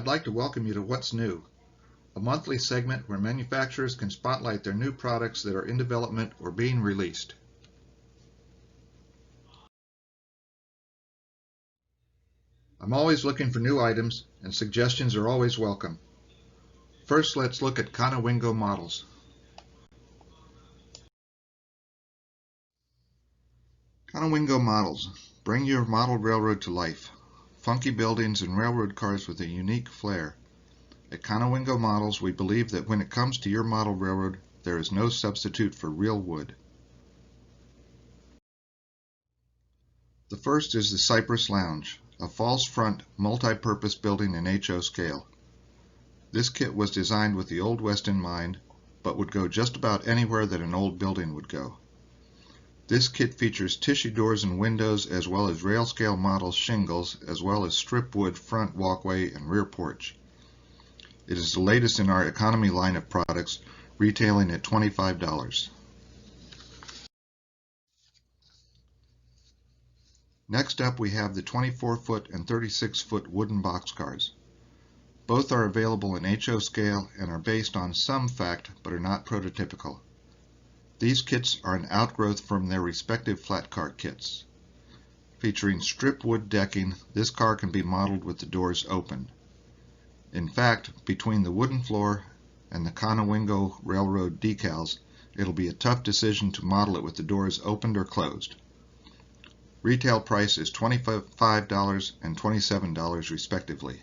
I'd like to welcome you to What's New, a monthly segment where manufacturers can spotlight their new products that are in development or being released. I'm always looking for new items, and suggestions are always welcome. First, let's look at Conowingo models. Conowingo models bring your model railroad to life. Funky buildings and railroad cars with a unique flair. At Conowingo Models, we believe that when it comes to your model railroad, there is no substitute for real wood. The first is the Cypress Lounge, a false front multi-purpose building in HO scale. This kit was designed with the Old West in mind, but would go just about anywhere that an old building would go. This kit features tissue doors and windows as well as rail scale model shingles as well as strip wood front walkway and rear porch. It is the latest in our economy line of products, retailing at $25. Next up we have the 24-foot and 36-foot wooden boxcars. Both are available in HO scale and are based on some fact but are not prototypical. These kits are an outgrowth from their respective flat car kits. Featuring strip wood decking, this car can be modeled with the doors open. In fact, between the wooden floor and the Conowingo Railroad decals, it'll be a tough decision to model it with the doors opened or closed. Retail price is $25 and $27 respectively.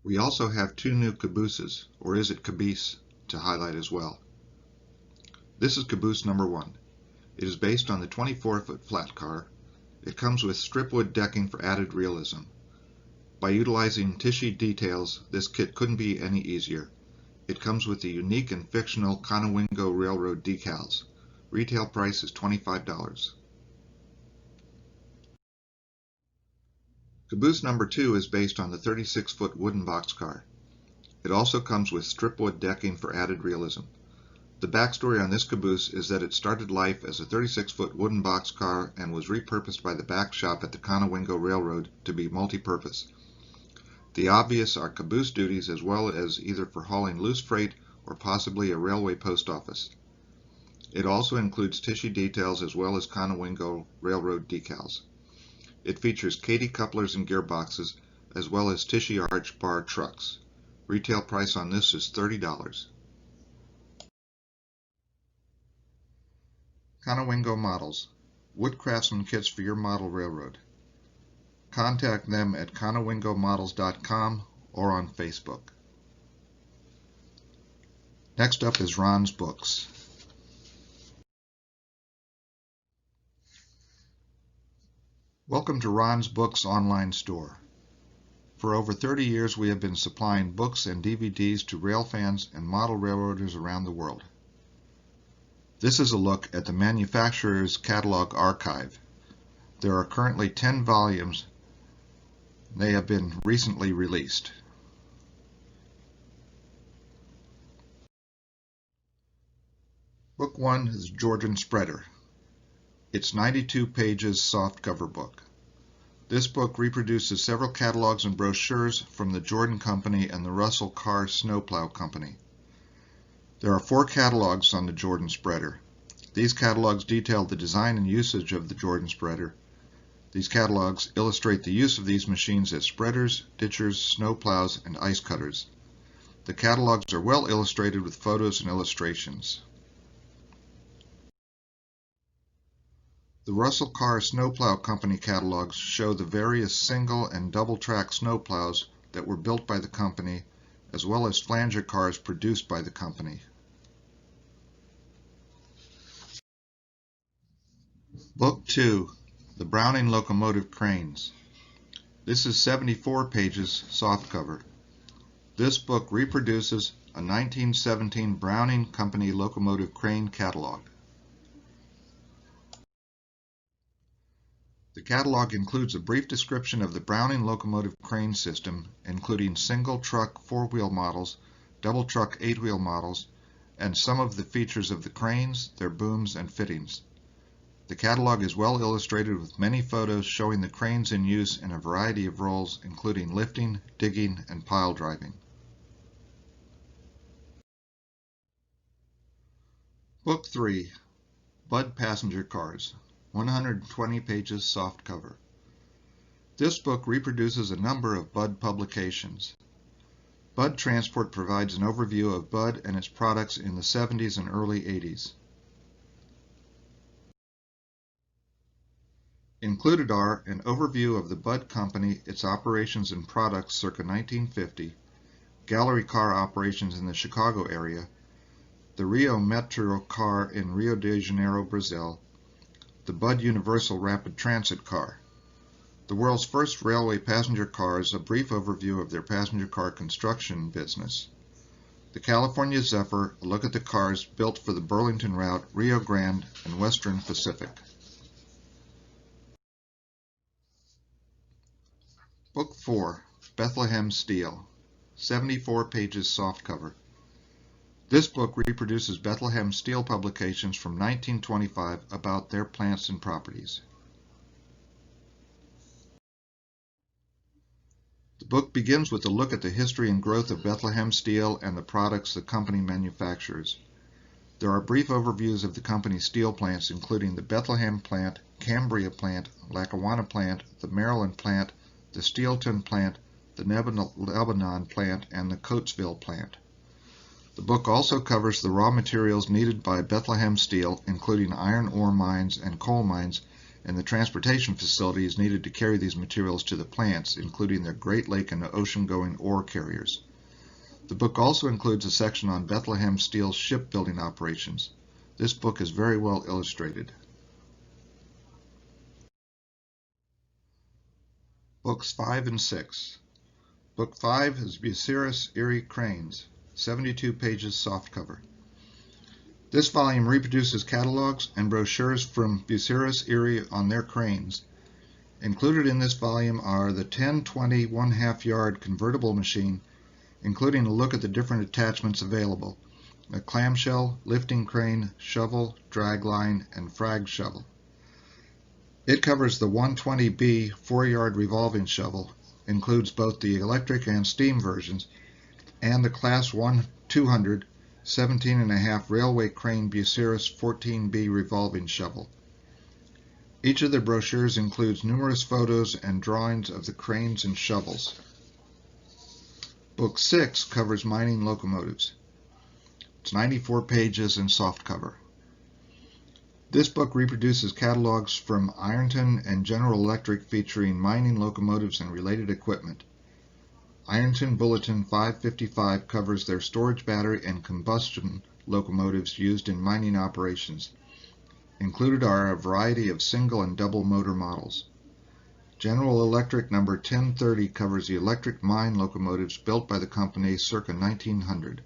We also have two new cabooses, or is it caboose, to highlight as well. This is caboose number 1. It is based on the 24-foot flat car. It comes with stripwood decking for added realism. By utilizing tissue details, this kit couldn't be any easier. It comes with the unique and fictional Conowingo Railroad decals. Retail price is $25. Caboose number 2 is based on the 36-foot wooden boxcar. It also comes with stripwood decking for added realism. The backstory on this caboose is that it started life as a 36-foot wooden boxcar and was repurposed by the back shop at the Conowingo Railroad to be multi-purpose. The obvious are caboose duties as well as either for hauling loose freight or possibly a railway post office. It also includes tissue details as well as Conowingo Railroad decals. It features Katy couplers and gearboxes, as well as tissue arch bar trucks. Retail price on this is $30. Conowingo Models, wood craftsman kits for your model railroad. Contact them at conowingomodels.com or on Facebook. Next up is Ron's Books. Welcome to Ron's Books online store. For over 30 years we have been supplying books and DVDs to rail fans and model railroaders around the world. This is a look at the manufacturer's catalog archive. There are currently 10 volumes. They have been recently released. Book 1 is Jordan Spreader. It's 92 pages softcover book. This book reproduces several catalogs and brochures from the Jordan Company and the Russell Carr Snowplow Company. There are 4 catalogs on the Jordan Spreader. These catalogs detail the design and usage of the Jordan Spreader. These catalogs illustrate the use of these machines as spreaders, ditchers, snowplows, and ice cutters. The catalogs are well illustrated with photos and illustrations. The Russell Carr Snowplow Company catalogs show the various single and double track snowplows that were built by the company, as well as flanger cars produced by the company. Book 2, The Browning Locomotive Cranes. This is 74 pages softcover. This book reproduces a 1917 Browning Company locomotive crane catalog. The catalog includes a brief description of the Browning locomotive crane system, including single truck 4-wheel models, double truck 8-wheel models, and some of the features of the cranes, their booms, and fittings. The catalog is well illustrated with many photos showing the cranes in use in a variety of roles, including lifting, digging, and pile driving. Book 3, Budd Passenger Cars, 120 pages softcover. This book reproduces a number of Budd publications. Budd Transport provides an overview of Budd and its products in the 70s and early 80s. Included are an overview of the Budd Company, its operations and products circa 1950, gallery car operations in the Chicago area, the Rio Metro car in Rio de Janeiro, Brazil, the Budd Universal Rapid Transit car, the world's first railway passenger cars, a brief overview of their passenger car construction business, the California Zephyr, a look at the cars built for the Burlington route, Rio Grande, and Western Pacific. Book 4, Bethlehem Steel, 74 pages softcover. This book reproduces Bethlehem Steel publications from 1925 about their plants and properties. The book begins with a look at the history and growth of Bethlehem Steel and the products the company manufactures. There are brief overviews of the company's steel plants, including the Bethlehem plant, Cambria plant, Lackawanna plant, the Maryland plant, the Steelton plant, the Lebanon plant, and the Coatesville plant. The book also covers the raw materials needed by Bethlehem Steel, including iron ore mines and coal mines, and the transportation facilities needed to carry these materials to the plants, including their Great Lake and ocean-going ore carriers. The book also includes a section on Bethlehem Steel's shipbuilding operations. This book is very well illustrated. Books 5 and 6. Book 5 is Bucyrus Erie Cranes, 72 pages softcover. This volume reproduces catalogs and brochures from Bucyrus Erie on their cranes. Included in this volume are the 1020 1/2 yard convertible machine, including a look at the different attachments available, a clamshell, lifting crane, shovel, drag line, and frag shovel. It covers the 120B 4-yard revolving shovel, includes both the electric and steam versions, and the Class 1 200 17.5 railway crane Bucyrus 14B revolving shovel. Each of the brochures includes numerous photos and drawings of the cranes and shovels. Book 6 covers mining locomotives. It's 94 pages in softcover. This book reproduces catalogs from Ironton and General Electric featuring mining locomotives and related equipment. Ironton Bulletin 555 covers their storage battery and combustion locomotives used in mining operations. Included are a variety of single and double motor models. General Electric number 1030 covers the electric mine locomotives built by the company circa 1900.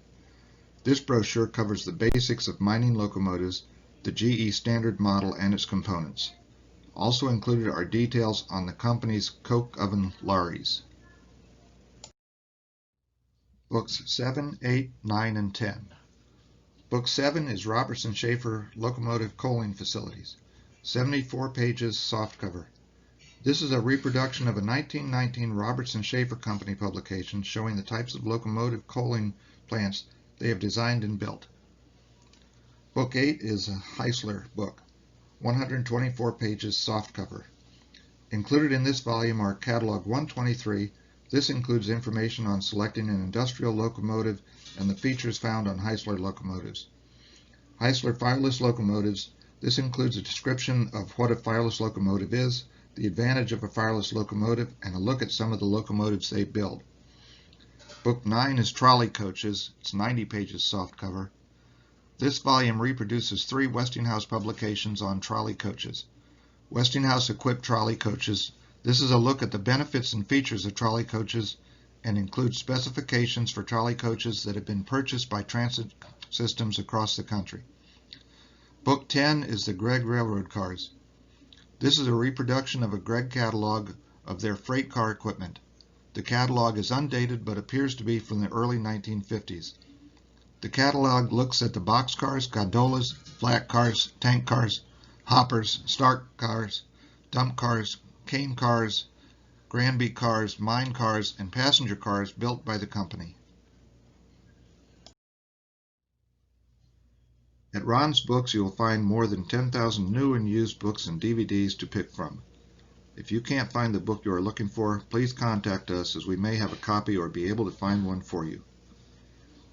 This brochure covers the basics of mining locomotives, the GE standard model and its components. Also included are details on the company's coke oven lorries. Books 7, 8, 9, and 10. Book 7 is Robertson Schaefer Locomotive Coaling Facilities, 74 pages softcover. This is a reproduction of a 1919 Robertson Schaefer Company publication showing the types of locomotive coaling plants they have designed and built. Book 8 is a Heisler book, 124 pages softcover. Included in this volume are Catalog 123. This includes information on selecting an industrial locomotive and the features found on Heisler locomotives. Heisler fireless locomotives. This includes a description of what a fireless locomotive is, the advantage of a fireless locomotive, and a look at some of the locomotives they build. Book 9 is Trolley Coaches. It's 90 pages softcover. This volume reproduces 3 Westinghouse publications on trolley coaches. Westinghouse-equipped trolley coaches. This is a look at the benefits and features of trolley coaches and includes specifications for trolley coaches that have been purchased by transit systems across the country. Book 10 is the Gregg Railroad Cars. This is a reproduction of a Gregg catalog of their freight car equipment. The catalog is undated but appears to be from the early 1950s. The catalog looks at the boxcars, gondolas, flat cars, tank cars, hoppers, start cars, dump cars, cane cars, Granby cars, mine cars, and passenger cars built by the company. At Ron's Books, you will find more than 10,000 new and used books and DVDs to pick from. If you can't find the book you are looking for, please contact us as we may have a copy or be able to find one for you.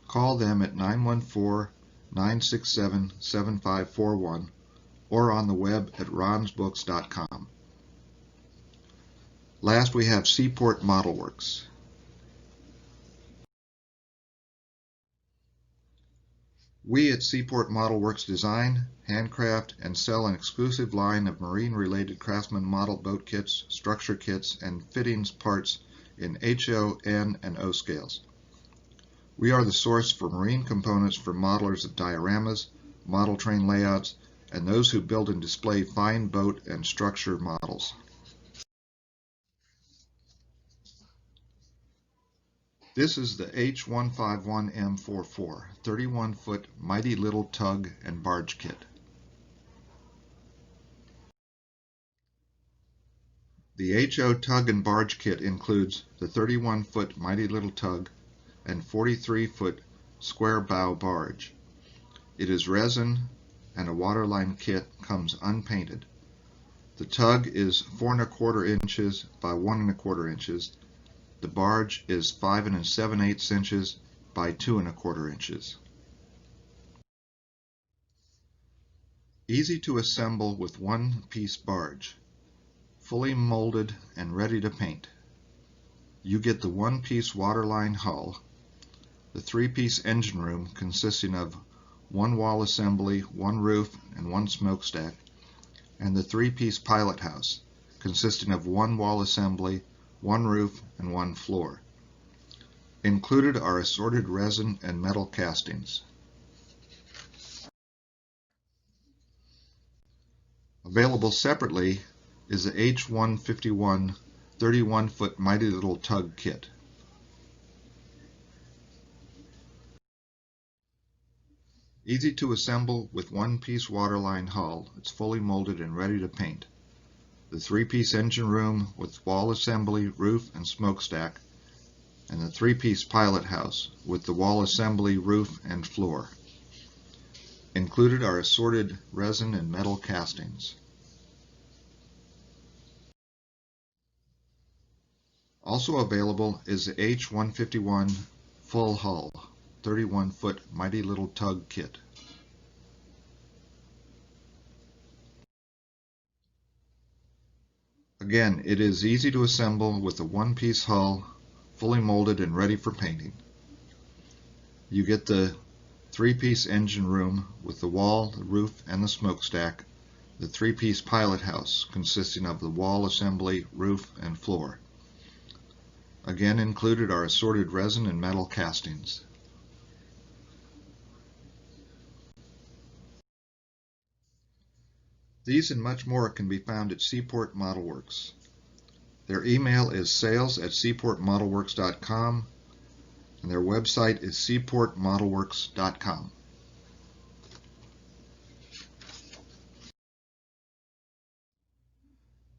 Call them at 914-967-7541 or on the web at ronsbooks.com. Last, we have Seaport Model Works. We at Seaport Model Works design, handcraft, and sell an exclusive line of marine-related craftsman model boat kits, structure kits, and fittings parts in HO, N, and O scales. We are the source for marine components for modelers of dioramas, model train layouts, and those who build and display fine boat and structure models. This is the H151M44 31-foot Mighty Little Tug and Barge Kit. The HO Tug and Barge Kit includes the 31-foot Mighty Little Tug and 43-foot Square Bow Barge. It is resin and a waterline kit comes unpainted. The tug is 4 1/4 inches by 1 1/4 inches. The barge is 5 7/8 inches by 2 1/4 inches. Easy to assemble with one-piece barge, fully molded and ready to paint. You get the one-piece waterline hull, the 3-piece engine room consisting of one wall assembly, one roof, and one smokestack, and the 3-piece pilot house consisting of one wall assembly, one roof, and one floor. Included are assorted resin and metal castings. Available separately is the H151 31-foot Mighty Little Tug Kit. Easy to assemble with one-piece waterline hull. It's fully molded and ready to paint. The 3-piece engine room with wall assembly, roof, and smokestack, and the 3-piece pilot house with the wall assembly, roof, and floor. Included are assorted resin and metal castings. Also available is the H151 full hull 31-foot Mighty Little Tug Kit. Again, it is easy to assemble with a one-piece hull, fully molded and ready for painting. You get the 3-piece engine room with the wall, the roof, and the smokestack, the 3-piece pilot house consisting of the wall assembly, roof, and floor. Again included are assorted resin and metal castings. These and much more can be found at Seaport Model Works. Their email is sales@seaportmodelworks.com and their website is seaportmodelworks.com.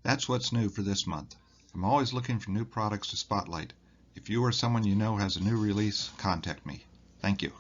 That's what's new for this month. I'm always looking for new products to spotlight. If you or someone you know has a new release, contact me. Thank you.